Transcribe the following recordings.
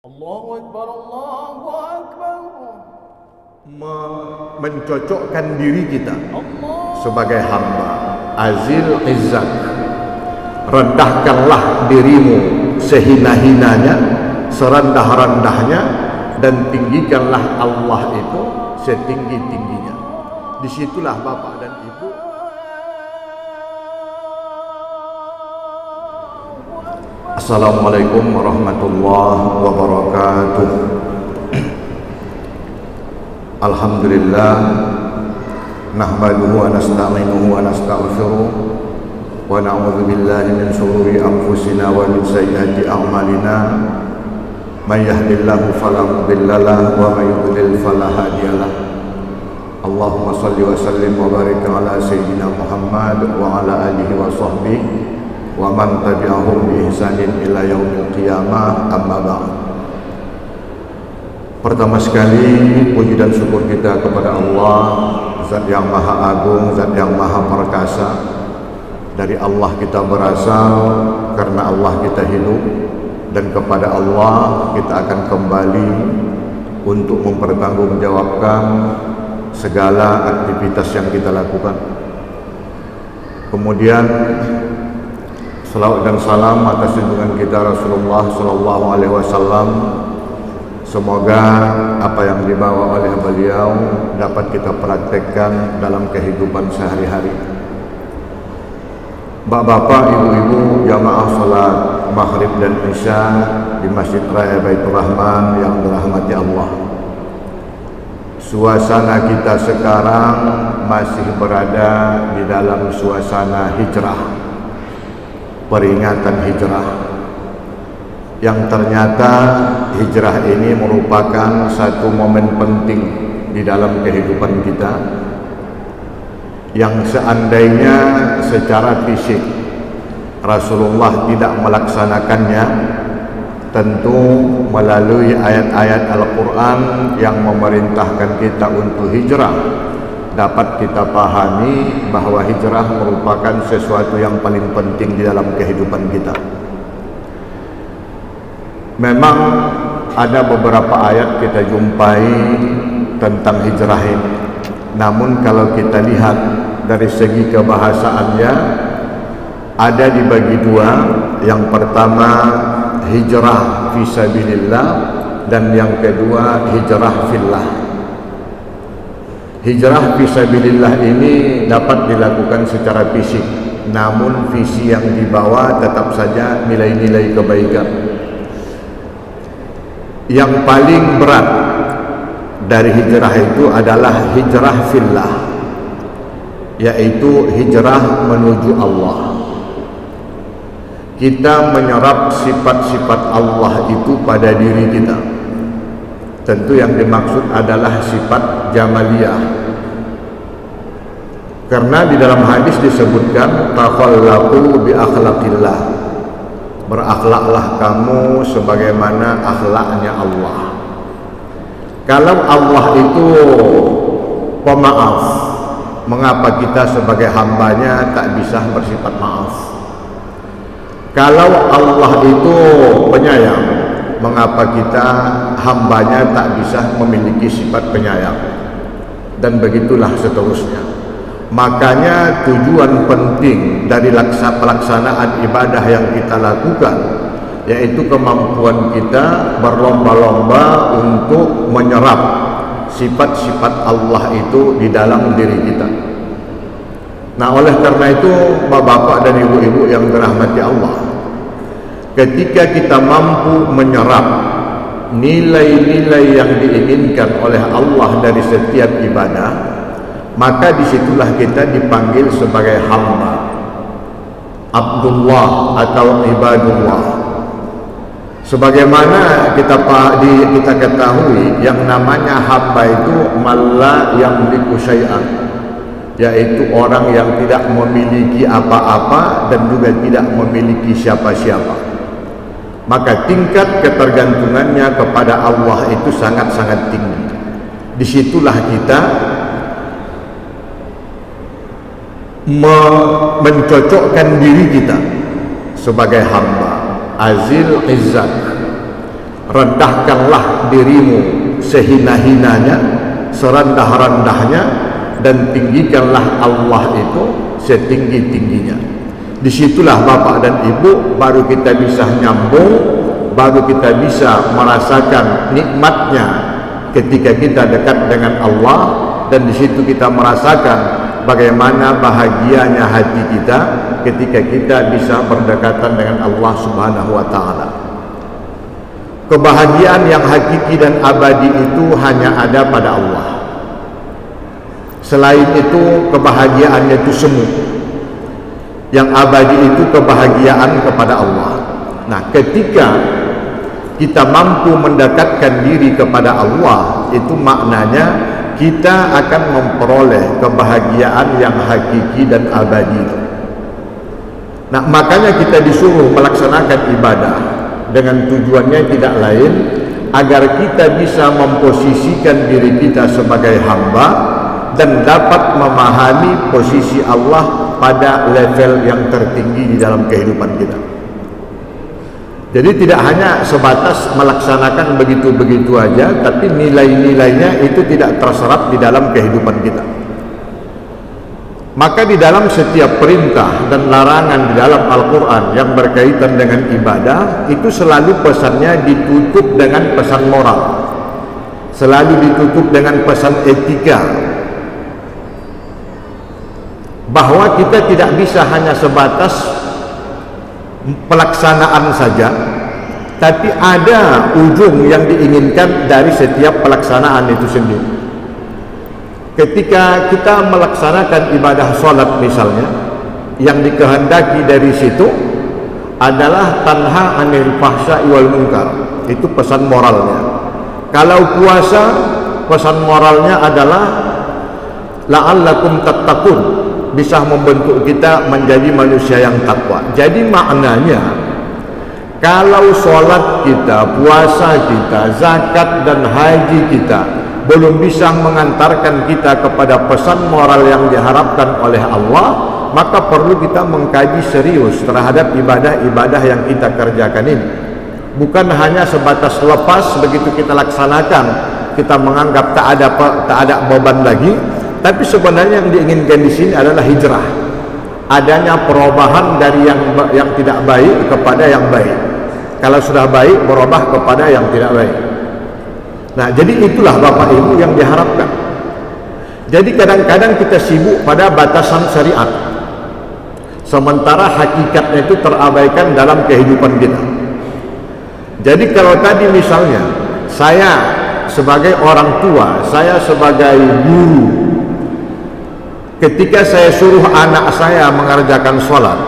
Allahu Akbar, Allahu Akbar. Mencocokkan diri kita Allah. sebagai hamba. Azil izzat, rendahkanlah dirimu sehina-hinanya, serendah-rendahnya, dan tinggikanlah Allah itu setinggi-tingginya. Disitulah Bapak dan Ibu. Assalamualaikum warahmatullahi wabarakatuh. Alhamdulillah, nahmaduhu wa nasta'inuhu wa nastaghfiruh wa na'udzu billahi min shururi anfusina wa min sayyiati a'malina. May yahdihillahu fala mudilla lahu wa may yudlil fala hadiya lahu. Allahumma shalli wa sallim wa barik ala sayyidina Muhammad wa ala alihi wa sahbihi wa man tabi'ahum bi ihsanin ila yaumil qiyamah, amma ba'd. Pertama sekali puji dan syukur kita kepada Allah, Zat yang Maha Agung, Zat yang Maha Perkasa. Dari Allah kita berasal, karena Allah kita hidup, dan kepada Allah kita akan kembali untuk mempertanggungjawabkan segala aktivitas yang kita lakukan. Kemudian salawat dan salam atas junjungan kita Rasulullah sallallahu alaihi wasallam. Semoga apa yang dibawa oleh beliau dapat kita praktekkan dalam kehidupan sehari-hari. Bapak-bapak, ibu-ibu, jamaah salat maghrib dan isya di Masjid Raya Baitur Rahman yang dirahmati Allah. Suasana kita sekarang masih berada di dalam suasana hijrah, peringatan hijrah, yang ternyata hijrah ini merupakan satu momen penting di dalam kehidupan kita, yang seandainya secara fisik Rasulullah tidak melaksanakannya, tentu melalui ayat-ayat Al-Quran yang memerintahkan kita untuk hijrah dapat kita pahami bahwa hijrah merupakan sesuatu yang paling penting di dalam kehidupan kita. Memang ada beberapa ayat kita jumpai tentang hijrah ini. Namun kalau kita lihat dari segi kebahasaannya, ada dibagi dua. Yang pertama hijrah fisabilillah, dan yang kedua hijrah fillah. Hijrah fisabilillah ini dapat dilakukan secara fisik, namun visi yang dibawa tetap saja nilai-nilai kebaikan. Yang paling berat dari hijrah itu adalah hijrah fillah, yaitu hijrah menuju Allah. Kita menyerap sifat-sifat Allah itu pada diri kita. Tentu yang dimaksud adalah sifat jamaliyah, karena di dalam hadis disebutkan takhallaqu bi akhlaqillah, berakhlaklah kamu sebagaimana akhlaknya Allah. Kalau Allah itu pemaaf, mengapa kita sebagai hambanya tak bisa bersifat maaf? Kalau Allah itu penyayang, mengapa kita hambanya tak bisa memiliki sifat penyayang? Dan begitulah seterusnya. Makanya tujuan penting dari pelaksanaan ibadah yang kita lakukan, yaitu kemampuan kita berlomba-lomba untuk menyerap sifat-sifat Allah itu di dalam diri kita. Nah, oleh karena itu bapak-bapak dan ibu-ibu yang dirahmati Allah, ketika kita mampu menyerap nilai-nilai yang diinginkan oleh Allah dari setiap ibadah, maka disitulah kita dipanggil sebagai hamba, Abdullah atau ibadullah. Sebagaimana kita ketahui, yang namanya hamba itu malla yamliku syai'an, yaitu orang yang tidak memiliki apa-apa dan juga tidak memiliki siapa-siapa. Maka tingkat ketergantungannya kepada Allah itu sangat-sangat tinggi. Disitulah kita mencocokkan diri kita sebagai hamba, azil izzat, rendahkanlah dirimu sehina-hinanya, serendah-rendahnya, dan tinggikanlah Allah itu setinggi-tingginya. Disitulah Bapak dan Ibu baru kita bisa nyambung, baru kita bisa merasakan nikmatnya ketika kita dekat dengan Allah, dan di situ kita merasakan bagaimana bahagianya hati kita ketika kita bisa berdekatan dengan Allah Subhanahu wa taala. Kebahagiaan yang hakiki dan abadi itu hanya ada pada Allah. Selain itu kebahagiaannya itu semu. Yang abadi itu kebahagiaan kepada Allah. Nah, ketika kita mampu mendekatkan diri kepada Allah, itu maknanya kita akan memperoleh kebahagiaan yang hakiki dan abadi. Nah, makanya kita disuruh melaksanakan ibadah dengan tujuannya tidak lain agar kita bisa memposisikan diri kita sebagai hamba dan dapat memahami posisi Allah pada level yang tertinggi di dalam kehidupan kita. Jadi tidak hanya sebatas melaksanakan begitu-begitu aja, tapi nilai-nilainya itu tidak terserap di dalam kehidupan kita. Maka di dalam setiap perintah dan larangan di dalam Al-Quran yang berkaitan dengan ibadah, itu selalu pesannya ditutup dengan pesan moral, selalu ditutup dengan pesan etika, bahwa kita tidak bisa hanya sebatas pelaksanaan saja, tapi ada ujung yang diinginkan dari setiap pelaksanaan itu sendiri. Ketika kita melaksanakan ibadah sholat misalnya, yang dikehendaki dari situ adalah tanha anil fahsya'i wal munkar, itu pesan moralnya. Kalau puasa, pesan moralnya adalah la'allakum tattaqun, bisa membentuk kita menjadi manusia yang takwa. Jadi maknanya, kalau sholat kita, puasa kita, zakat dan haji kita belum bisa mengantarkan kita kepada pesan moral yang diharapkan oleh Allah, maka perlu kita mengkaji serius terhadap ibadah-ibadah yang kita kerjakan ini. Bukan hanya sebatas lepas begitu kita laksanakan, kita menganggap tak ada beban lagi. Tapi sebenarnya yang diinginkan di sini adalah hijrah, adanya perubahan dari yang tidak baik kepada yang baik. Kalau sudah baik, berubah kepada yang tidak baik. Nah, jadi itulah Bapak Ibu yang diharapkan. Jadi kadang-kadang kita sibuk pada batasan syariat, sementara hakikatnya itu terabaikan dalam kehidupan kita. Jadi kalau tadi misalnya saya sebagai orang tua, saya sebagai guru, ketika saya suruh anak saya mengerjakan sholat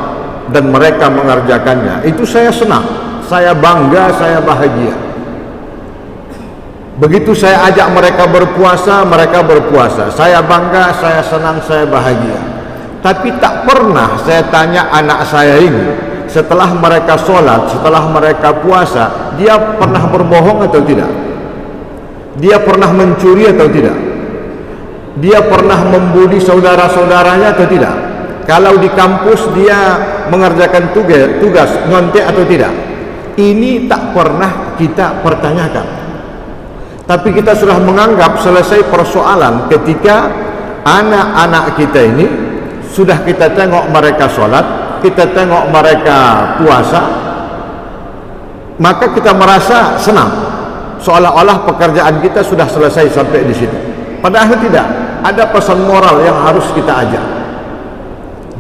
dan mereka mengerjakannya, itu saya senang, saya bangga, saya bahagia. Begitu saya ajak mereka berpuasa, mereka berpuasa, saya bangga, saya senang, saya bahagia. Tapi tak pernah saya tanya anak saya ini, setelah mereka sholat, setelah mereka puasa, dia pernah berbohong atau tidak? Dia pernah mencuri atau tidak? Dia pernah membuli saudara-saudaranya atau tidak? Kalau di kampus dia mengerjakan tugas nyontek atau tidak? Ini tak pernah kita pertanyakan. Tapi kita sudah menganggap selesai persoalan ketika anak-anak kita ini sudah kita tengok mereka sholat, kita tengok mereka puasa, maka kita merasa senang, seolah-olah pekerjaan kita sudah selesai sampai di situ. Padahal tidak, ada pesan moral yang harus kita ajak.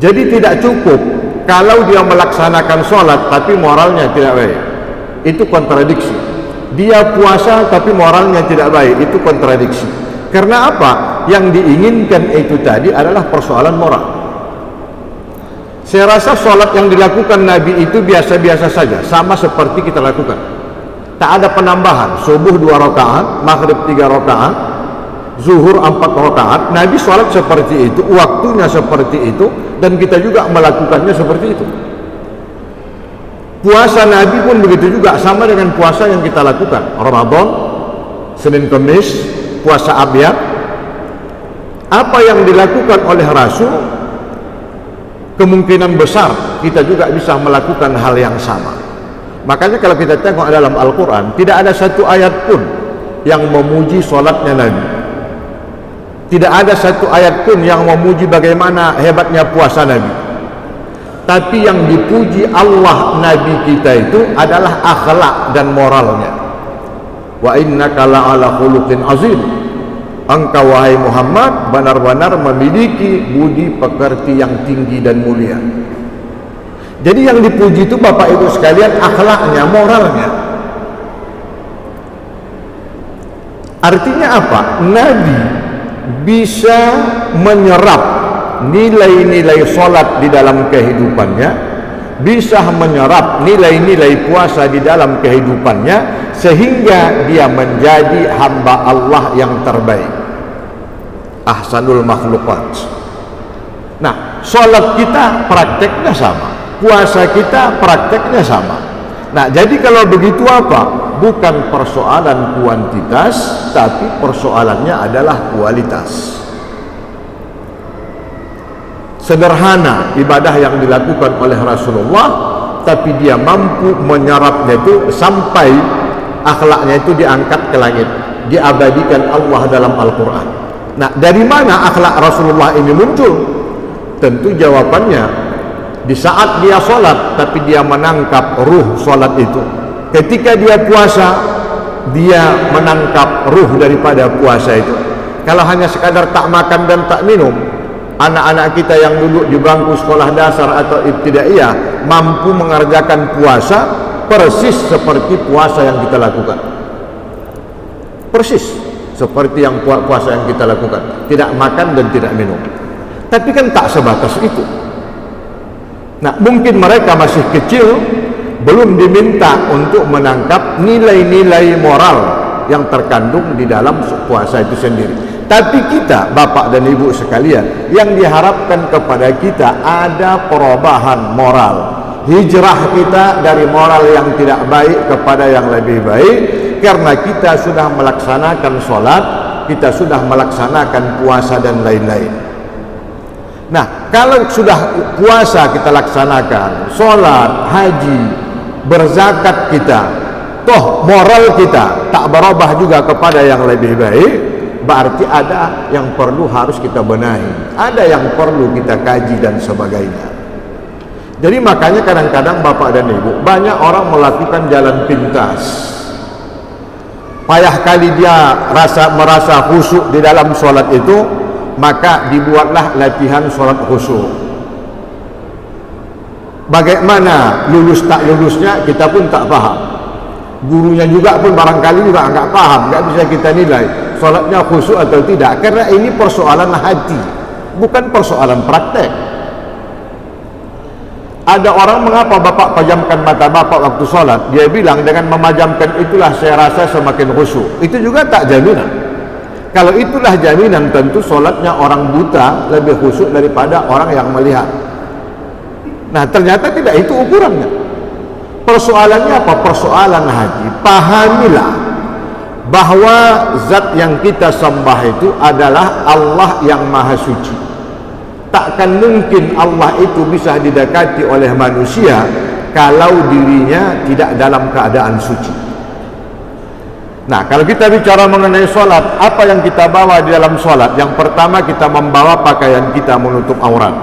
Jadi tidak cukup kalau dia melaksanakan sholat tapi moralnya tidak baik, itu kontradiksi. Dia puasa tapi moralnya tidak baik, itu kontradiksi. Karena apa? Yang diinginkan itu tadi adalah persoalan moral. Saya rasa sholat yang dilakukan Nabi itu biasa-biasa saja, sama seperti kita lakukan. Tak ada penambahan, subuh 2 rakaat, maghrib 3 rakaat, zuhur 4 rakaat. Nabi sholat seperti itu, waktunya seperti itu, dan kita juga melakukannya seperti itu. Puasa Nabi pun begitu juga, sama dengan puasa yang kita lakukan. Ramadan, Senin Kemis, puasa Abyad. Apa yang dilakukan oleh Rasul, kemungkinan besar kita juga bisa melakukan hal yang sama. Makanya kalau kita tengok dalam Al-Quran, tidak ada satu ayat pun yang memuji solatnya Nabi. Tidak ada satu ayat pun yang memuji bagaimana hebatnya puasa Nabi. Tapi yang dipuji Allah Nabi kita itu adalah akhlak dan moralnya. Wa innaka la'ala khuluqin azim. Engkau wahai Muhammad benar-benar memiliki budi pekerti yang tinggi dan mulia. Jadi yang dipuji itu Bapak Ibu sekalian akhlaknya, moralnya. Artinya apa? Nabi bisa menyerap nilai-nilai solat di dalam kehidupannya, bisa menyerap nilai-nilai puasa di dalam kehidupannya, sehingga dia menjadi hamba Allah yang terbaik, ahsanul makhluqat. Nah, solat kita prakteknya sama, puasa kita prakteknya sama. Nah, jadi kalau begitu apa? Bukan persoalan kuantitas, tapi persoalannya adalah kualitas. Sederhana ibadah yang dilakukan oleh Rasulullah, tapi dia mampu menyerapnya itu sampai akhlaknya itu diangkat ke langit, diabadikan Allah dalam Al-Quran. Nah, dari mana akhlak Rasulullah ini muncul? Tentu jawabannya di saat dia sholat, tapi dia menangkap ruh sholat itu. Ketika dia puasa, dia menangkap ruh daripada puasa itu. Kalau hanya sekadar tak makan dan tak minum, anak-anak kita yang duduk di bangku sekolah dasar atau ibtidaiyah mampu mengerjakan puasa persis seperti puasa yang kita lakukan. Persis seperti yang puasa yang kita lakukan, tidak makan dan tidak minum. Tapi kan tak sebatas itu. Nah, mungkin mereka masih kecil, belum diminta untuk menangkap nilai-nilai moral yang terkandung di dalam puasa itu sendiri. Tapi kita, Bapak dan Ibu sekalian, yang diharapkan kepada kita ada perubahan moral, hijrah kita dari moral yang tidak baik kepada yang lebih baik, karena kita sudah melaksanakan sholat, kita sudah melaksanakan puasa dan lain-lain. Nah, kalau sudah puasa kita laksanakan, sholat, haji, berzakat kita, toh moral kita tak berubah juga kepada yang lebih baik, berarti ada yang perlu harus kita benahi, ada yang perlu kita kaji dan sebagainya. Jadi makanya kadang-kadang Bapak dan Ibu, banyak orang melakukan jalan pintas, payah kali dia merasa khusyuk di dalam sholat itu, maka dibuatlah latihan sholat khusyuk. Bagaimana lulus tak lulusnya kita pun tak paham, gurunya juga pun barangkali juga enggak paham, enggak bisa kita nilai sholatnya khusyuk atau tidak, karena ini persoalan hati, bukan persoalan praktek. Ada orang, mengapa Bapak pejamkan mata Bapak waktu sholat? Dia bilang dengan memajamkan itulah saya rasa semakin khusyuk. Itu juga tak jaminan. Kalau itulah jaminan, tentu sholatnya orang buta lebih khusyuk daripada orang yang melihat. Nah, ternyata tidak itu ukurannya. Persoalannya apa? Persoalan hati. Pahamilah bahwa zat yang kita sembah itu adalah Allah yang maha suci. Takkan mungkin Allah itu bisa didekati oleh manusia kalau dirinya tidak dalam keadaan suci. Nah, kalau kita bicara mengenai sholat, apa yang kita bawa di dalam sholat? Yang pertama, kita membawa pakaian kita menutup aurat.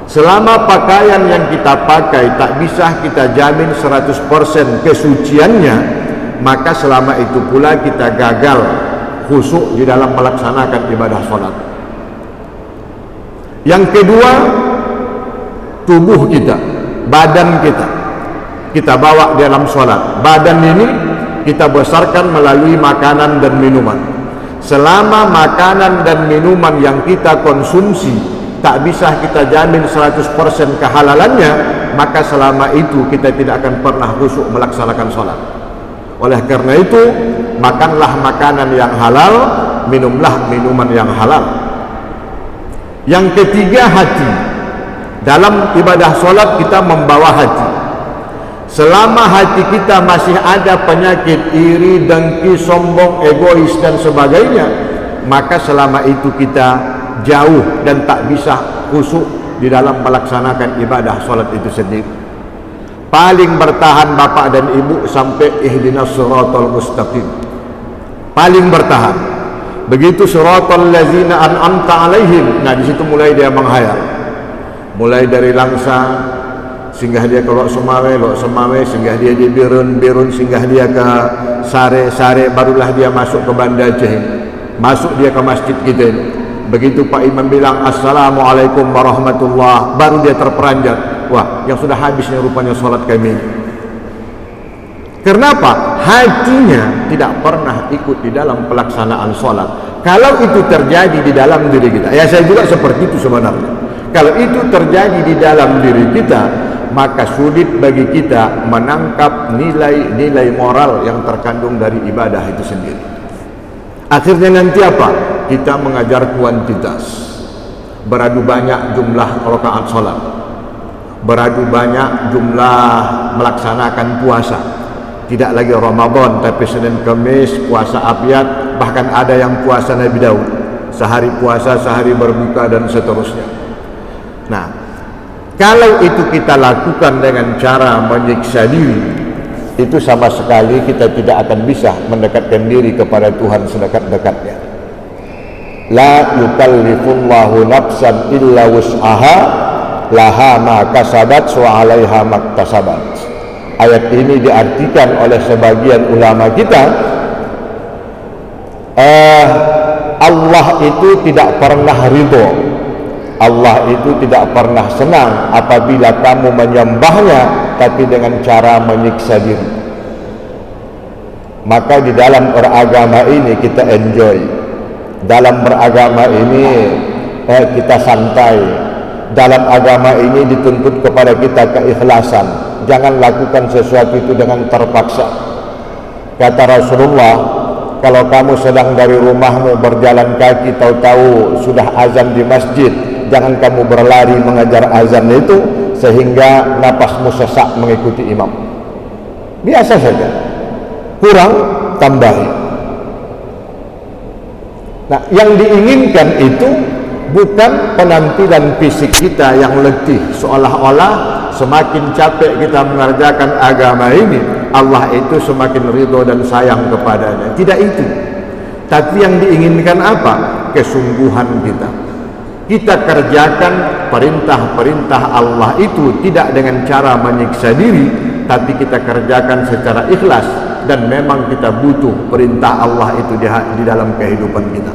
Selama pakaian yang kita pakai tak bisa kita jamin 100% kesuciannya, maka selama itu pula kita gagal khusyuk di dalam melaksanakan ibadah sholat. Yang kedua, tubuh kita, badan kita bawa di dalam sholat. Badan ini kita besarkan melalui makanan dan minuman. Selama makanan dan minuman yang kita konsumsi tak bisa kita jamin 100% kehalalannya, maka selama itu kita tidak akan pernah khusyuk melaksanakan sholat. Oleh karena itu, makanlah makanan yang halal, minumlah minuman yang halal. Yang ketiga, hati. Dalam ibadah sholat kita membawa hati. Selama hati kita masih ada penyakit iri, dengki, sombong, egois dan sebagainya, maka selama itu kita jauh dan tak bisa khusyuk di dalam melaksanakan ibadah sholat itu sendiri. paling bertahan bapak dan ibu sampai ihdinas siratal mustaqim, paling bertahan. Begitu siratal ladzina an'amta alaihim, nah di situ mulai dia menghayal, mulai dari Langsa singgah dia ke Lok Semawe singgah dia di Birun singgah dia ke Sare, barulah dia masuk ke Banda Aceh, masuk dia ke masjid kita ini. Begitu Pak Imam bilang assalamualaikum warahmatullah, baru dia terperanjat, wah yang sudah habisnya rupanya sholat kami. Kenapa? Hatinya tidak pernah ikut di dalam pelaksanaan sholat. Kalau itu terjadi di dalam diri kita, ya saya juga seperti itu sebenarnya. Kalau itu terjadi di dalam diri kita, maka sulit bagi kita menangkap nilai-nilai moral yang terkandung dari ibadah itu sendiri. Akhirnya nanti apa? Kita mengajar kuantitas, beradu banyak jumlah rakaat sholat, beradu banyak jumlah melaksanakan puasa. Tidak lagi Ramadan, tapi Senin Kamis puasa apiat, bahkan ada yang puasa Nabi Daud, sehari puasa sehari berbuka dan seterusnya. Nah, kalau itu kita lakukan dengan cara menyiksa diri, itu sama sekali kita tidak akan bisa mendekatkan diri kepada Tuhan sedekat-dekatnya. La yukallifullahu nafsan illa wus'aha laha ma kasabat wa 'alaiha maktasabat. Ayat ini diartikan oleh sebagian ulama kita, Allah itu tidak pernah ridho, Allah itu tidak pernah senang apabila kamu menyembahnya tapi dengan cara menyiksa diri. Maka di dalam beragama ini kita enjoy, dalam beragama ini kita santai, dalam agama ini dituntut kepada kita keikhlasan. Jangan lakukan sesuatu itu dengan terpaksa. Kata Rasulullah, kalau kamu sedang dari rumahmu berjalan kaki, tahu-tahu sudah azan di masjid, jangan kamu berlari mengejar azan itu sehingga napasmu sesak mengikuti imam. Biasa saja, kurang tambahi. Nah, yang diinginkan itu bukan penampilan fisik kita yang letih, seolah-olah semakin capek kita mengerjakan agama ini, Allah itu semakin ridho dan sayang kepadanya. Tidak itu. Tapi yang diinginkan apa? Kesungguhan kita. Kita kerjakan perintah-perintah Allah itu tidak dengan cara menyiksa diri, tapi kita kerjakan secara ikhlas, dan memang kita butuh perintah Allah itu di dalam kehidupan kita.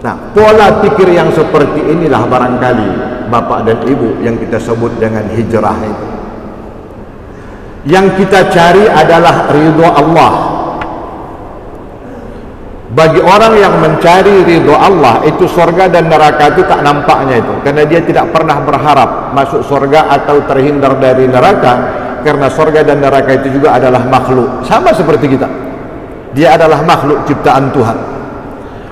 Nah, pola pikir yang seperti inilah barangkali Bapak dan Ibu yang kita sebut dengan hijrah itu. Yang kita cari adalah ridho Allah. Bagi orang yang mencari ridho Allah, itu surga dan neraka itu tak nampaknya itu, karena dia tidak pernah berharap masuk surga atau terhindar dari neraka, karena surga dan neraka itu juga adalah makhluk, sama seperti kita. Dia adalah makhluk ciptaan Tuhan.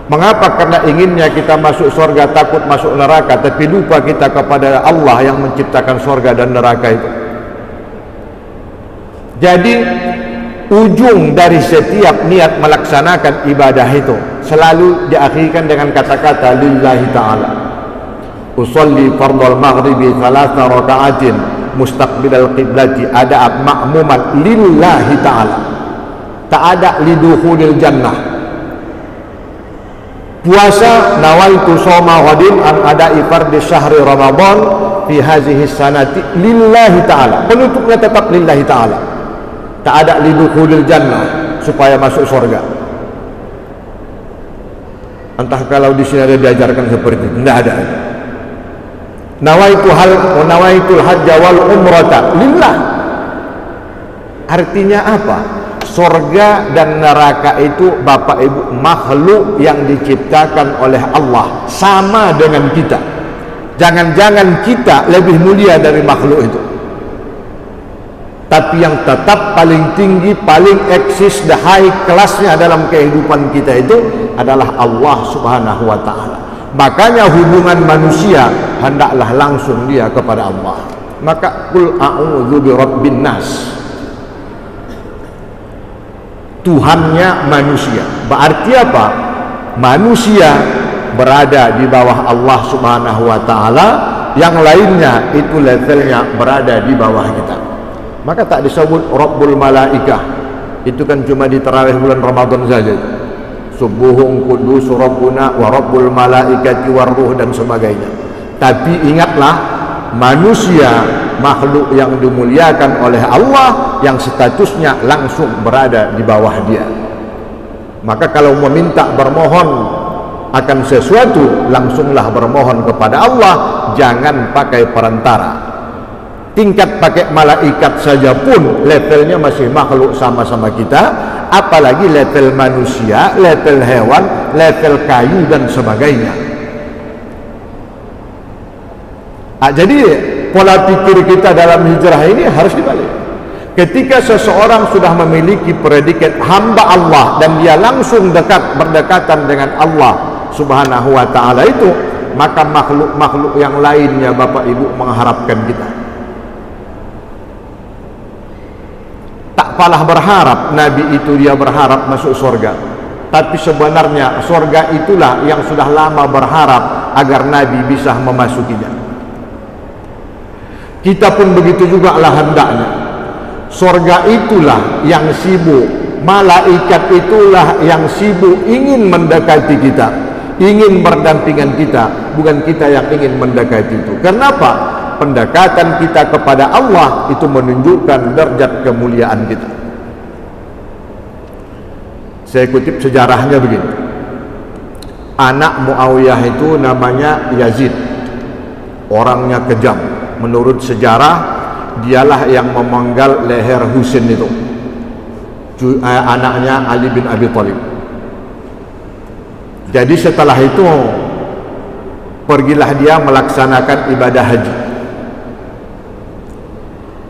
Mengapa? Karena inginnya kita masuk surga, takut masuk neraka, tapi lupa kita kepada Allah yang menciptakan surga dan neraka itu. Jadi ujung dari setiap niat melaksanakan ibadah itu selalu diakhirkan dengan kata-kata lillahi ta'ala. Usolli fardal maghribi 3 raka'atin mustaqbilal qiblati ada ma'muman lillahi ta'ala. Tak ada lidukhulil jannah. Puasa nawaitu shoma ghadin an ada'i fardhi syahri Ramadan fi hadhihi sanati lillahi ta'ala. Penutupnya tetap lillahi ta'ala. Tak ada lidukhulil jannah, supaya masuk surga. Entah kalau di sini ada diajarkan seperti itu, tidak ada. Nawaitul hajja wal umrata lillah. Artinya apa? Surga dan neraka itu Bapak Ibu makhluk yang diciptakan oleh Allah, sama dengan kita. Jangan-jangan kita lebih mulia dari makhluk itu. Tapi yang tetap paling tinggi, paling eksis, the high kelasnya dalam kehidupan kita itu adalah Allah Subhanahu wa ta'ala. Makanya hubungan manusia hendaklah langsung dia kepada Allah. Maka qul a'udzu birabbin nas, Tuhannya manusia. Berarti apa? Manusia berada di bawah Allah Subhanahu wa ta'ala, yang lainnya itu levelnya berada di bawah kita. Maka tak disebut Rabbul Malaikah. Itu kan cuma di tarawih bulan Ramadan saja. Subuhun kudus Rabbuna wa Rabbul Malaikati waruh dan sebagainya. Tapi ingatlah, manusia makhluk yang dimuliakan oleh Allah yang statusnya langsung berada di bawah dia. Maka kalau meminta bermohon akan sesuatu, langsunglah bermohon kepada Allah, jangan pakai perantara. Tingkat pakai malaikat saja pun levelnya masih makhluk sama-sama kita, apalagi level manusia, level hewan, level kayu dan sebagainya. Jadi pola pikir kita dalam hijrah ini harus dibalik. Ketika seseorang sudah memiliki predikat hamba Allah dan dia langsung berdekatan dengan Allah Subhanahu wa ta'ala itu, maka makhluk-makhluk yang lainnya Bapak Ibu mengharapkan kita. Tak palah berharap Nabi itu dia berharap masuk surga, tapi sebenarnya surga itulah yang sudah lama berharap agar Nabi bisa memasukinya. Kita pun begitu juga lah hendaknya. Surga itulah yang sibuk, malaikat itulah yang sibuk ingin mendekati kita, ingin berdampingan kita, bukan kita yang ingin mendekati itu. Kenapa? Pendekatan kita kepada Allah itu menunjukkan derajat kemuliaan kita. Saya kutip sejarahnya begini. Anak Muawiyah itu namanya Yazid. Orangnya kejam. Menurut sejarah, dialah yang memenggal leher Husain itu, anaknya Ali bin Abi Thalib. Jadi setelah itu pergilah dia melaksanakan ibadah haji.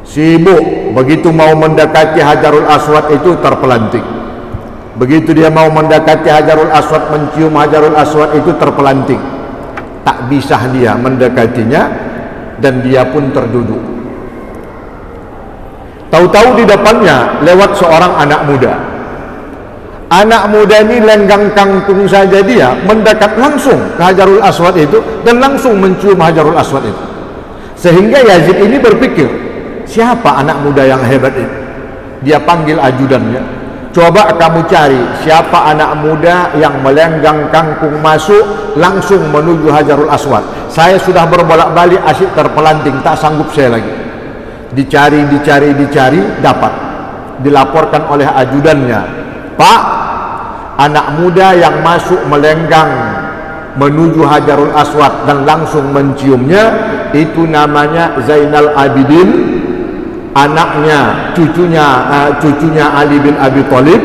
Sibuk, begitu mau mendekati Hajarul Aswad itu terpelanting. Begitu dia mau mendekati Hajarul Aswad, mencium Hajarul Aswad itu terpelanting. Tak bisa dia mendekatinya dan dia pun terduduk. Tahu-tahu di depannya lewat seorang anak muda. Anak muda ini lenggang kangkung saja, dia mendekat langsung ke Hajarul Aswad itu dan langsung mencium Hajarul Aswad itu. Sehingga Yazid ini berpikir, siapa anak muda yang hebat itu? Dia panggil ajudannya, coba kamu cari siapa anak muda yang melenggang kangkung masuk langsung menuju Hajarul Aswad. Saya sudah berbolak-balik asyik terpelanting, tak sanggup saya lagi. Dicari, dapat. Dilaporkan oleh ajudannya, Pak, anak muda yang masuk melenggang menuju Hajarul Aswad dan langsung menciumnya itu namanya Zainal Abidin, anaknya, cucunya Ali bin Abi Thalib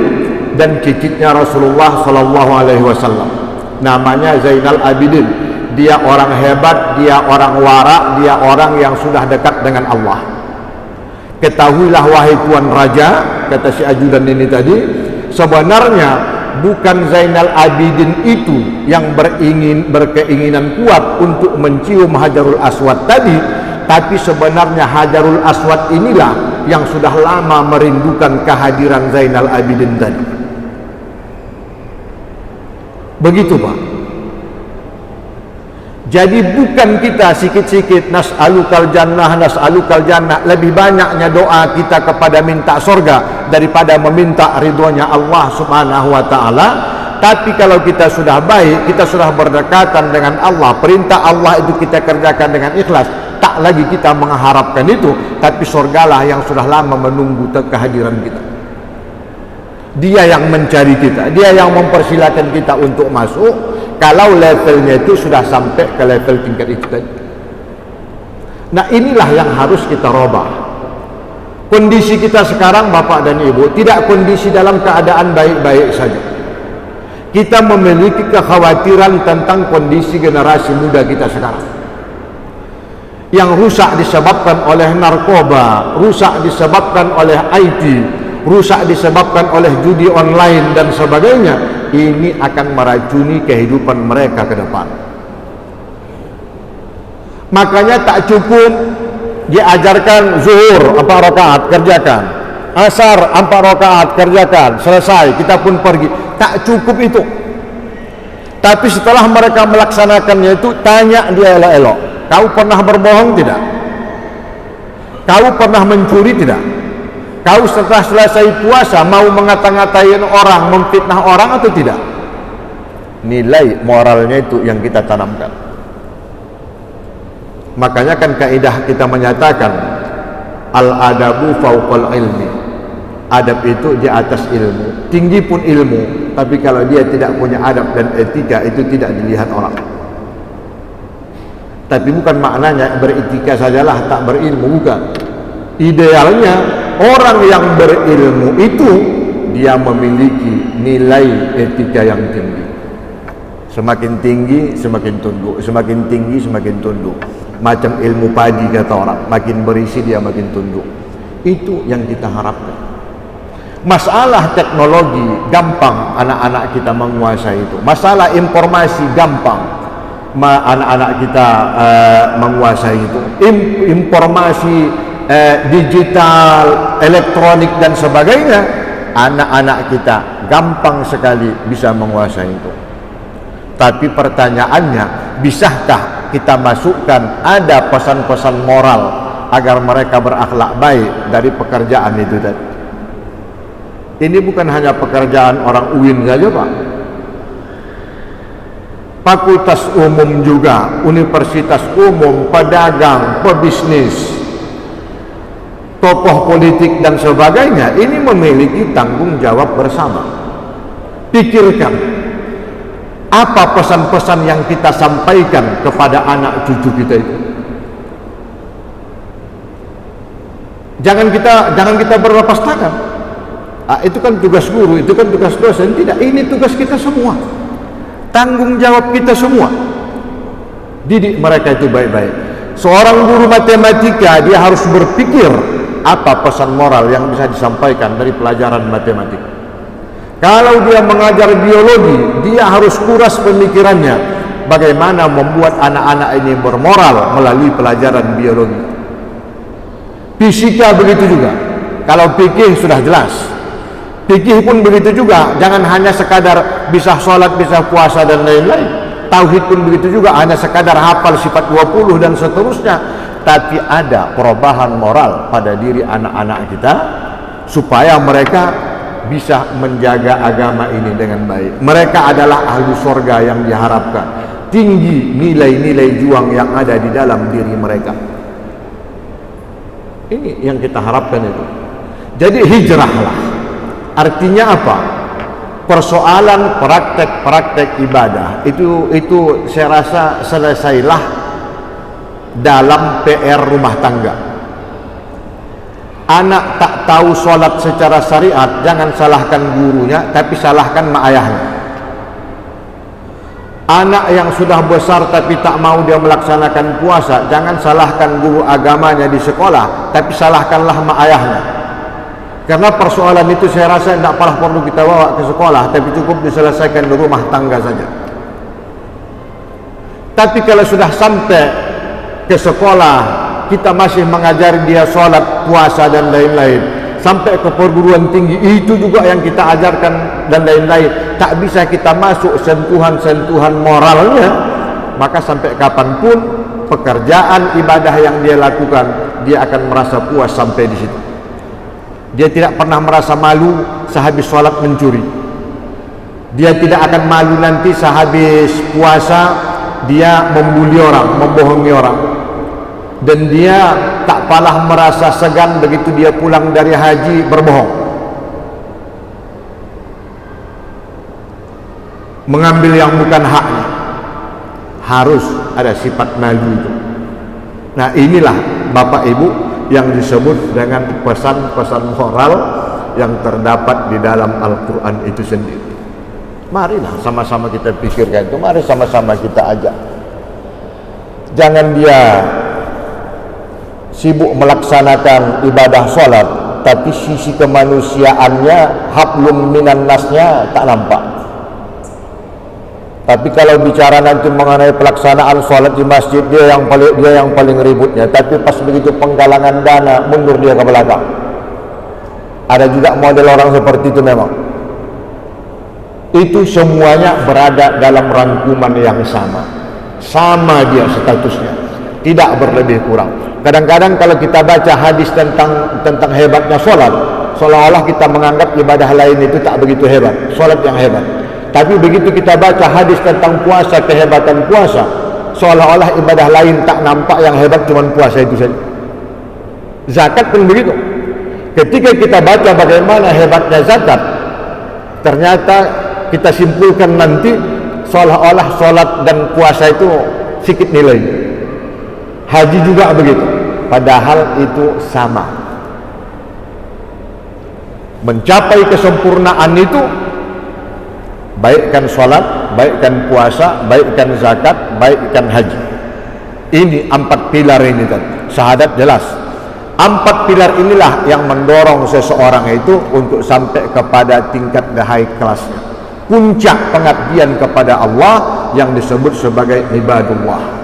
dan cicitnya Rasulullah sallallahu alaihi wasallam. Namanya Zainal Abidin. Dia orang hebat, dia orang wara, dia orang yang sudah dekat dengan Allah. Ketahuilah wahai tuan raja, kata si ajudan ini tadi, sebenarnya bukan Zainal Abidin itu yang berkeinginan kuat untuk mencium Hajarul Aswad tadi, tapi sebenarnya Hajarul Aswad inilah yang sudah lama merindukan kehadiran Zainal Abidin tadi. Begitu Pak. Jadi bukan kita sikit-sikit nas'alukal jannah, lebih banyaknya doa kita kepada minta surga daripada meminta ridhonya Allah Subhanahu wa ta'ala. Tapi kalau kita sudah baik, kita sudah berdekatan dengan Allah, perintah Allah itu kita kerjakan dengan ikhlas, tak lagi kita mengharapkan itu, tapi surgalah yang sudah lama menunggu kehadiran kita. Dia yang mencari kita, dia yang mempersilakan kita untuk masuk. Kalau levelnya itu sudah sampai ke level tingkat itu tadi. Nah inilah yang harus kita robah. Kondisi kita sekarang Bapak dan Ibu tidak kondisi dalam keadaan baik-baik saja. Kita memiliki kekhawatiran tentang kondisi generasi muda kita sekarang, yang rusak disebabkan oleh narkoba, rusak disebabkan oleh IT, rusak disebabkan oleh judi online dan sebagainya. Ini akan meracuni kehidupan mereka ke depan. Makanya tak cukup diajarkan zuhur 4 rakaat kerjakan, asar 4 rakaat kerjakan, selesai kita pun pergi. Tak cukup itu. Tapi setelah mereka melaksanakannya itu, tanya dia elok-elok, kau pernah berbohong tidak? Kau pernah mencuri tidak? Kau setelah selesai puasa mau ngata-ngatain orang, memfitnah orang atau tidak? Nilai moralnya itu yang kita tanamkan. Makanya kan kaidah kita menyatakan al-adabu fauqal ilmi. Adab itu di atas ilmu. Tinggi pun ilmu, tapi kalau dia tidak punya adab dan etika, itu tidak dilihat orang. Tapi bukan maknanya beretika sajalah tak berilmu, bukan. Idealnya orang yang berilmu itu dia memiliki nilai etika yang tinggi. Semakin tinggi semakin tunduk, semakin tinggi semakin tunduk. Macam ilmu padi kata orang, makin berisi dia makin tunduk. Itu yang kita harapkan. Masalah teknologi gampang anak-anak kita menguasai itu. Masalah informasi gampang anak-anak kita menguasai itu. Informasi digital, elektronik dan sebagainya, anak-anak kita gampang sekali bisa menguasai itu. Tapi pertanyaannya, bisakah kita masukkan ada pesan-pesan moral agar mereka berakhlak baik dari pekerjaan itu tadi? Ini bukan hanya pekerjaan orang UIN saja, Pak. Fakultas umum juga, universitas umum, pedagang, pebisnis, tokoh politik dan sebagainya, ini memiliki tanggung jawab bersama. Pikirkan, apa pesan-pesan yang kita sampaikan kepada anak cucu kita itu? Jangan kita berlepas tangan. Itu kan tugas guru, itu kan tugas dosen. Tidak, ini tugas kita semua. Tanggung jawab kita semua. Didik mereka itu baik-baik. Seorang guru matematika, dia harus berpikir apa pesan moral yang bisa disampaikan dari pelajaran matematika. Kalau dia mengajar biologi, dia harus kuras pemikirannya bagaimana membuat anak-anak ini bermoral melalui pelajaran biologi. Fisika begitu juga. Kalau fikih sudah jelas. Fikih pun begitu juga. Jangan hanya sekadar bisa sholat, bisa puasa dan lain-lain. Tauhid pun begitu juga, hanya sekadar hafal sifat 20 dan seterusnya. Tapi ada perubahan moral pada diri anak-anak kita supaya mereka bisa menjaga agama ini dengan baik. Mereka adalah ahli surga yang diharapkan. Tinggi nilai-nilai juang yang ada di dalam diri mereka. Ini yang kita harapkan itu. Jadi hijrahlah. Artinya apa? Persoalan praktek-praktek ibadah itu saya rasa selesailah dalam PR rumah tangga. Anak tak tahu sholat secara syariat, jangan salahkan gurunya, tapi salahkan mak ayahnya. Anak yang sudah besar tapi tak mau dia melaksanakan puasa, jangan salahkan guru agamanya di sekolah, tapi salahkanlah mak ayahnya. Karena persoalan itu saya rasa tidak perlu kita bawa ke sekolah, tapi cukup diselesaikan di rumah tangga saja. Tapi kalau sudah sampai ke sekolah, kita masih mengajari dia sholat, puasa dan lain-lain, sampai ke perguruan tinggi itu juga yang kita ajarkan dan lain-lain, tak bisa kita masuk sentuhan-sentuhan moralnya, maka sampai kapanpun pekerjaan ibadah yang dia lakukan, dia akan merasa puas sampai di situ. Dia tidak pernah merasa malu sehabis sholat mencuri. Dia tidak akan malu nanti sehabis puasa dia membuli orang, membohongi orang. Dan dia tak palah merasa segan begitu dia pulang dari haji berbohong, mengambil yang bukan haknya. Harus ada sifat malu itu. Nah, inilah Bapak Ibu yang disebut dengan pesan-pesan moral yang terdapat di dalam Al-Quran itu sendiri. Marilah sama-sama kita pikirkan itu, mari sama-sama kita ajak. Jangan dia sibuk melaksanakan ibadah sholat, tapi sisi kemanusiaannya, hablum minan nasnya tak nampak. Tapi kalau bicara nanti mengenai pelaksanaan sholat di masjid, dia yang paling ributnya. Tapi pas begitu penggalangan dana, mundur dia ke belakang. Ada juga model orang seperti itu memang. Itu semuanya berada dalam rangkuman yang sama. Sama dia statusnya, tidak berlebih kurang. Kadang-kadang kalau kita baca hadis tentang hebatnya sholat, seolah-olah kita menganggap ibadah lain itu tak begitu hebat, solat yang hebat. Tapi begitu kita baca hadis tentang puasa, kehebatan puasa, seolah-olah ibadah lain tak nampak yang hebat, cuma puasa itu saja. Zakat pun begitu. Ketika kita baca bagaimana hebatnya zakat, ternyata kita simpulkan nanti seolah-olah solat dan puasa itu sedikit nilai. Haji juga begitu, padahal itu sama. Mencapai kesempurnaan itu, baikkan solat, baikkan puasa, baikkan zakat, baikkan haji. Ini 4 pilar ini tadi. Syahadat jelas. 4 pilar inilah yang mendorong seseorang itu untuk sampai kepada tingkat the high class-nya, puncak pengabdian kepada Allah yang disebut sebagai ibadullah.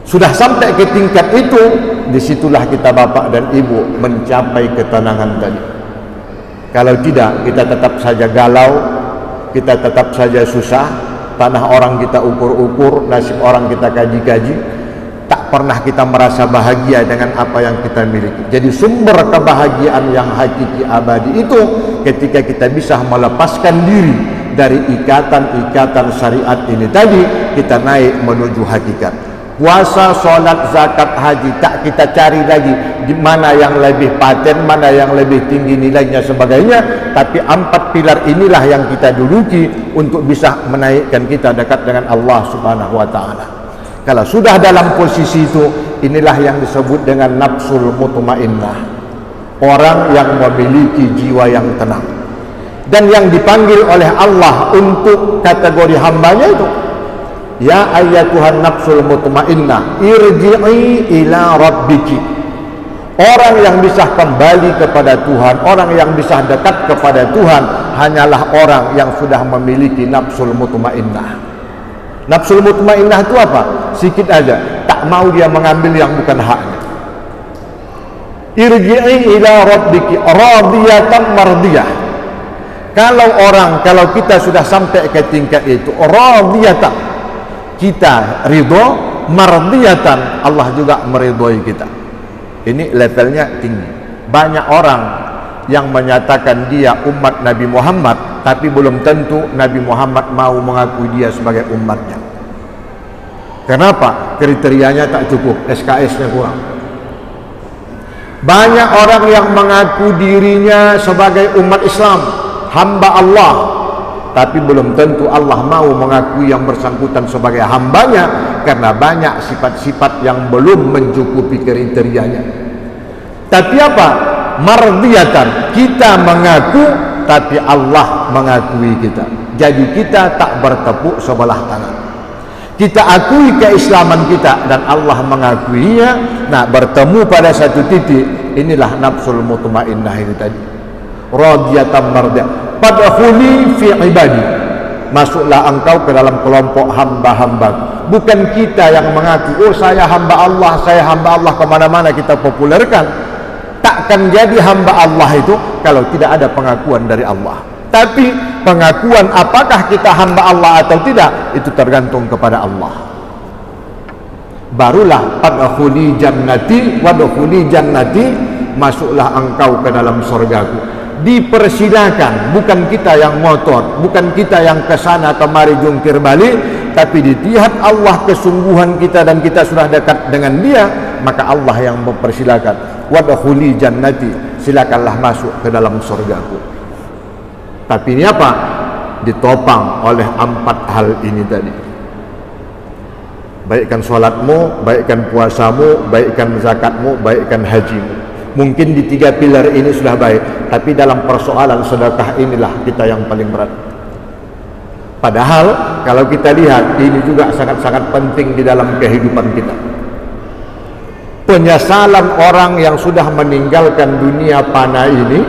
Sudah sampai ke tingkat itu, disitulah kita bapak dan ibu mencapai ketenangan tadi. Kalau tidak, kita tetap saja galau, kita tetap saja susah, tanah orang kita ukur-ukur, nasib orang kita kaji-kaji, tak pernah kita merasa bahagia dengan apa yang kita miliki. Jadi sumber kebahagiaan yang hakiki abadi itu ketika kita bisa melepaskan diri dari ikatan-ikatan syariat ini tadi, kita naik menuju hakikat. Puasa, solat, zakat, haji tak kita cari lagi di mana yang lebih paten, mana yang lebih tinggi nilainya sebagainya, tapi 4 pilar inilah yang kita duduki untuk bisa menaikkan kita dekat dengan Allah Subhanahu wa taala. Kalau sudah dalam posisi itu, inilah yang disebut dengan nafsul mutmainnah, orang yang memiliki jiwa yang tenang. Dan yang dipanggil oleh Allah untuk kategori hambanya itu, ya ayyatuhan nafsul mutmainnah irji'i ila rabbiki. Orang yang bisa kembali kepada Tuhan, orang yang bisa dekat kepada Tuhan, hanyalah orang yang sudah memiliki nafsul mutmainnah. Nafsul mutmainnah itu apa? Sikit aja, tak mau dia mengambil yang bukan haknya. Irji'i ila rabbiki radiyatan mardiyah. Kalau kita sudah sampai ke tingkat itu, radiyatan, kita ridho, mardiyatan, Allah juga meridhoi kita. Ini levelnya tinggi. Banyak orang yang menyatakan dia umat Nabi Muhammad, tapi belum tentu Nabi Muhammad mau mengakui dia sebagai umatnya. Kenapa? Kriterianya tak cukup, SKS-nya kurang. Banyak orang yang mengaku dirinya sebagai umat Islam, hamba Allah, tapi belum tentu Allah mau mengakui yang bersangkutan sebagai hambanya, karena banyak sifat-sifat yang belum mencukupi kriterianya. Tapi apa? Mardiyatan, kita mengaku tapi Allah mengakui kita. Jadi kita tak bertepuk sebelah tangan. Kita akui keislaman kita dan Allah mengakuinya. Nah, bertemu pada satu titik, inilah nafsul mutmainnah ini tadi. Radiyatan mardiyah. Fadkhuli fi ibadi, masuklah engkau ke dalam kelompok hamba-hamba. Bukan kita yang mengaku, oh saya hamba Allah, saya hamba Allah, kemana-mana kita populerkan. Takkan jadi hamba Allah itu kalau tidak ada pengakuan dari Allah. Tapi pengakuan apakah kita hamba Allah atau tidak, itu tergantung kepada Allah. Barulah fadkhuli jannati wadkhuli jannati, masuklah engkau ke dalam surgaku. Dipersilakan, bukan kita yang ngotot, bukan kita yang kesana kemari jungkir balik, tapi dilihat Allah kesungguhan kita dan kita sudah dekat dengan dia, maka Allah yang mempersilakan. Wadkhuli jannati, silakanlah masuk ke dalam surgaku. Tapi ini apa? Ditopang oleh 4 hal ini tadi. Baikkan solatmu, baikkan puasamu, baikkan zakatmu, baikkan hajimu. Mungkin di 3 pilar ini sudah baik, tapi dalam persoalan sedekah inilah kita yang paling berat. Padahal kalau kita lihat, ini juga sangat-sangat penting di dalam kehidupan kita. Penyesalan orang yang sudah meninggalkan dunia fana ini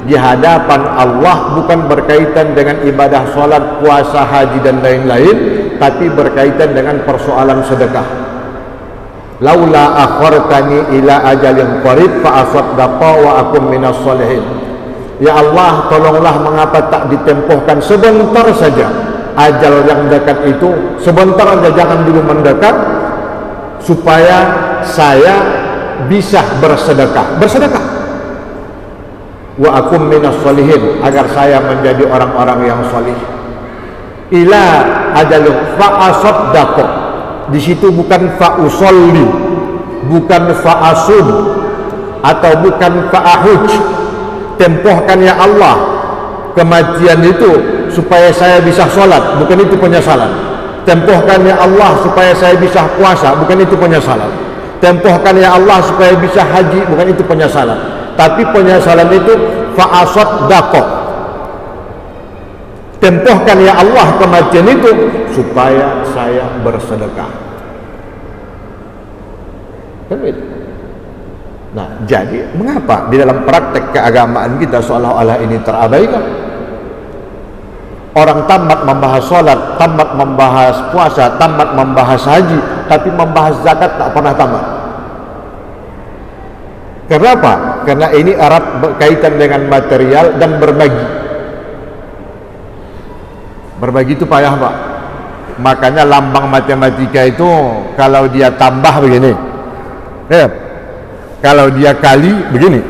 di hadapan Allah bukan berkaitan dengan ibadah solat, puasa, haji dan lain-lain, tapi berkaitan dengan persoalan sedekah. Laula akhartani ila ajalin qarib fa asaddaqa wa akum minas solihin. Ya Allah, tolonglah, mengapa tak ditempuhkan sebentar saja ajal yang dekat itu, sebentar saja, jangan dulu mendekat, supaya saya bisa bersedekah. wa akum minas solihin, agar saya menjadi orang-orang yang solih. Ila ajalun fa asaddaqo, di situ bukan fa usolli, bukan fa asum, atau bukan fa ahuj. Tempohkan ya Allah kematian itu supaya saya bisa sholat, bukan itu penyesalan. Tempohkan ya Allah supaya saya bisa puasa, bukan itu penyesalan. Tempohkan ya Allah supaya bisa haji, bukan itu penyesalan. Tapi penyesalan itu fa asaddaqo. Tempohkan ya Allah kematian itu supaya saya bersedekah. Nah, jadi mengapa di dalam praktek keagamaan kita seolah-olah ini terabaikan? Orang tamat membahas sholat, tamat membahas puasa, tamat membahas haji, tapi membahas zakat tak pernah tamat. Kenapa? Karena ini erat berkaitan dengan material dan berbagi. Berbagi itu payah, Pak. Makanya lambang matematika itu kalau dia tambah begini, ya. Kalau dia kali begini,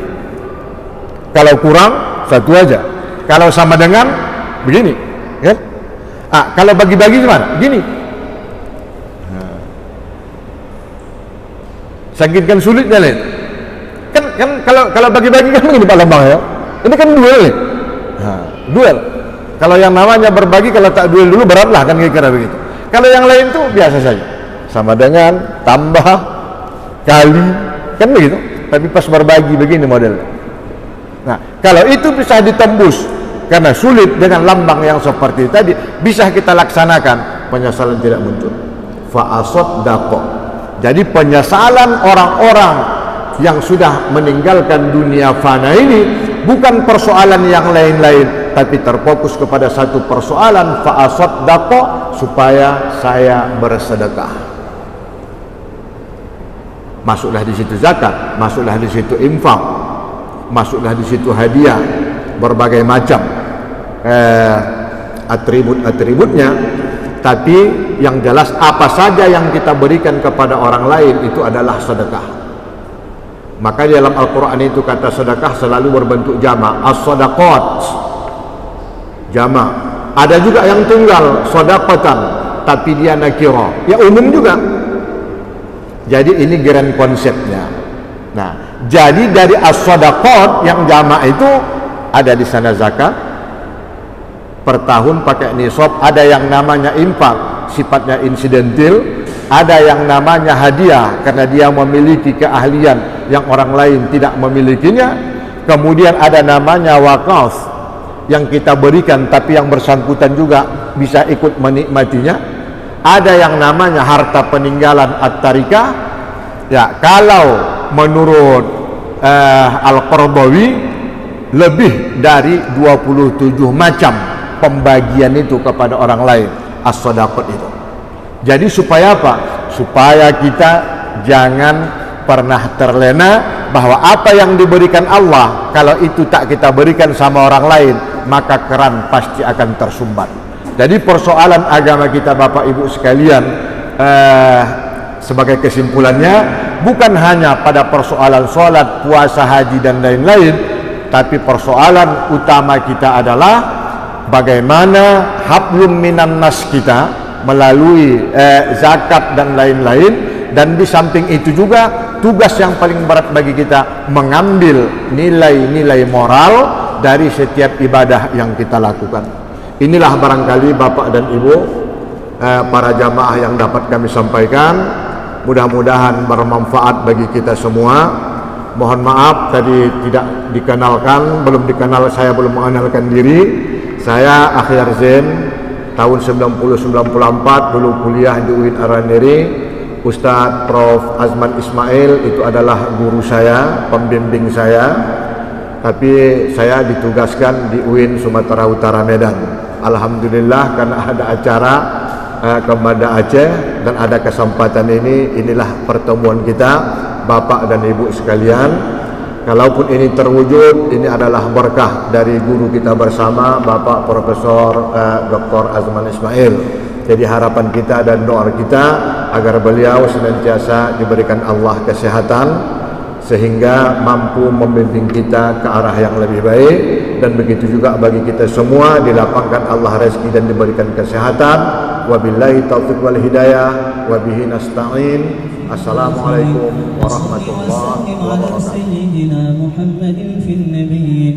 kalau kurang satu aja, kalau sama dengan begini, ya. Kalau bagi-bagi gimana? Gini. Sakitkan sulitnya nih. Kan kalau bagi-bagi kan begini Pak lambangnya. Ini kan duel nih. Duel. Kalau yang namanya berbagi, kalau tak duel dulu beratlah kan kira-kira begitu. Kalau yang lain tuh biasa saja, sama dengan, tambah, kali, kan begitu. Tapi pas berbagi begini modelnya. Nah, kalau itu bisa ditembus karena sulit dengan lambang yang seperti tadi, bisa kita laksanakan, penyesalan tidak muncul. Fa asaddaqo. Jadi penyesalan orang-orang yang sudah meninggalkan dunia fana ini bukan persoalan yang lain-lain, tapi terfokus kepada satu persoalan, fa asaddaqo, supaya saya bersedekah. Masuklah di situ zakat, masuklah di situ infak, masuklah di situ hadiah, berbagai macam atribut-atributnya. Tapi yang jelas apa saja yang kita berikan kepada orang lain itu adalah sedekah. Maka dalam Al-Quran itu kata sedekah selalu berbentuk jama', as-sadaqat, jama'. Ada juga yang tunggal, sadaqatan, tapi dia nakira, ya umum juga. Jadi ini grand konsepnya. Nah, jadi dari as-sadaqat yang jama' itu ada di sana zakat per tahun pakai nisab, ada yang namanya infak, sifatnya insidental, ada yang namanya hadiah karena dia memiliki keahlian yang orang lain tidak memilikinya. Kemudian ada namanya wakaf yang kita berikan tapi yang bersangkutan juga bisa ikut menikmatinya. Ada yang namanya harta peninggalan at-tarikah. Ya, kalau menurut Al-Qardawi lebih dari 27 macam pembagian itu kepada orang lain, as-sadaqat itu. Jadi supaya apa? Supaya kita jangan pernah terlena bahwa apa yang diberikan Allah, kalau itu tak kita berikan sama orang lain, maka keran pasti akan tersumbat. Jadi persoalan agama kita Bapak Ibu sekalian, sebagai kesimpulannya, bukan hanya pada persoalan sholat, puasa, haji dan lain-lain, tapi persoalan utama kita adalah bagaimana hablum minan nas kita melalui zakat dan lain-lain. Dan di samping itu juga tugas yang paling berat bagi kita mengambil nilai-nilai moral dari setiap ibadah yang kita lakukan. Inilah barangkali Bapak dan Ibu, para jamaah yang dapat kami sampaikan. Mudah-mudahan bermanfaat bagi kita semua. Mohon maaf tadi tidak dikenalkan, belum dikenal, saya belum mengenalkan diri. Saya Akhyar Zain, tahun 1994 dulu kuliah di UIN Araniri. Ustadz Prof. Azman Ismail itu adalah guru saya, pembimbing saya. Tapi saya ditugaskan di UIN Sumatera Utara Medan. Alhamdulillah karena ada acara ke Banda Aceh dan ada kesempatan inilah pertemuan kita Bapak dan Ibu sekalian. Kalaupun ini terwujud, ini adalah berkah dari guru kita bersama Bapak Profesor Dr. Azman Ismail. Jadi harapan kita dan doa kita agar beliau senantiasa diberikan Allah kesehatan, sehingga mampu membimbing kita ke arah yang lebih baik. Dan begitu juga bagi kita semua, dilapangkan Allah rezeki dan diberikan kesehatan. Wabillahi taufiq wal hidayah, wabihi nasta'in. Assalamualaikum warahmatullahi wabarakatuh.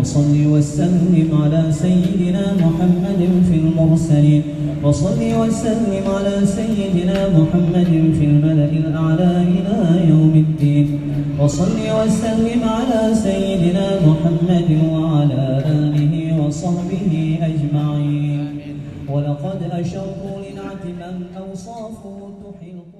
وصل وسلم على سيدنا محمد في المرسلين وصل وسلم على سيدنا محمد في الملأ الأعلى إلى يوم الدين وصل وسلم على سيدنا محمد وعلى آله وصحبه أجمعين ولقد أشرت لنعت من أوصافه تحيط